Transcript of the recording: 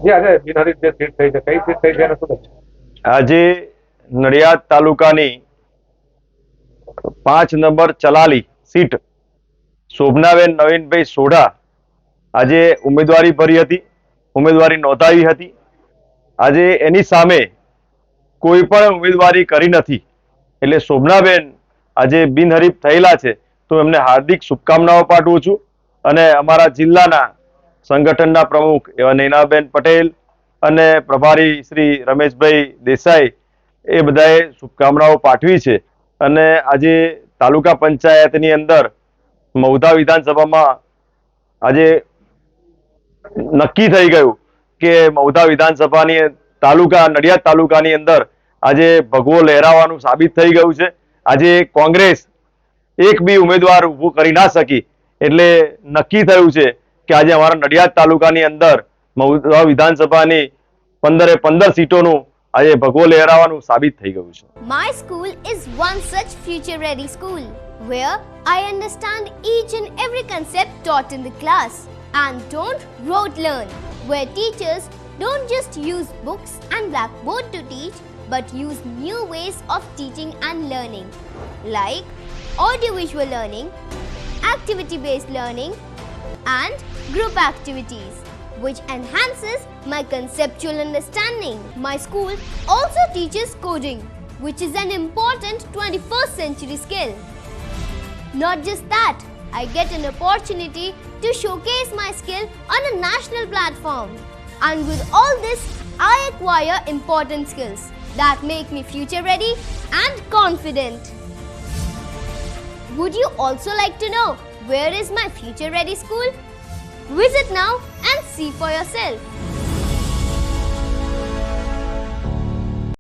જે આજે બિનહરીફ જે સીટ થઈ છે, કઈ સીટ થઈ છે અને શું છે? આજે નડિયાદ તાલુકાની 5 નંબર ચલાલી સીટ શોભનાબેન નવીનભાઈ સોઢા આજે ઉમેદવારી ભરી હતી, ઉમેદવારી નોંધાવી હતી. આજે એની સામે કોઈ પણ ઉમેદવારી કરી નથી, એટલે શોભનાબેન આજે બિનહરીફ થયેલા છે, તો એમને હાર્દિક શુભકામનાઓ પાઠવું છું. અને અમારા જિલ્લાના સંગઠનના પ્રમુખ એવા નૈનાબેન પટેલ અને પ્રભારી શ્રી રમેશભાઈ દેસાઈ એ બધાએ શુભકામનાઓ પાઠવી છે. અને આજે તાલુકા પંચાયતની અંદર મહુધા વિધાનસભામાં આજે નક્કી થઈ ગયું કે મહુધા વિધાનસભાની નડિયાદ તાલુકાની અંદર આજે ભગવો લહેરાવાનું સાબિત થઈ ગયું છે. આજે કોંગ્રેસ એક બી ઉમેદવાર ઊભું કરી ના શકી, એટલે નક્કી થયું છે કે આજે અમારા નડિયાદ તાલુકાની અંદર મહુધા વિધાનસભાની 15 સીટોનું આજે ભગવો લહેરાવાનું સાબિત થઈ ગયું છે. My school is one such future-ready school where I understand each and every concept taught in the class and don't rote learn, where teachers don't just use books and blackboard to teach but use new ways of teaching and learning like audiovisual learning, activity-based learning and group activities, which enhances my conceptual understanding. My school also teaches coding, which is an important 21st century skill. Not just that, I get an opportunity to showcase my skill on a national platform. And with all this, I acquire important skills that make me future ready and confident. Would you also like to know where is my future ready school? Visit now and see for yourself.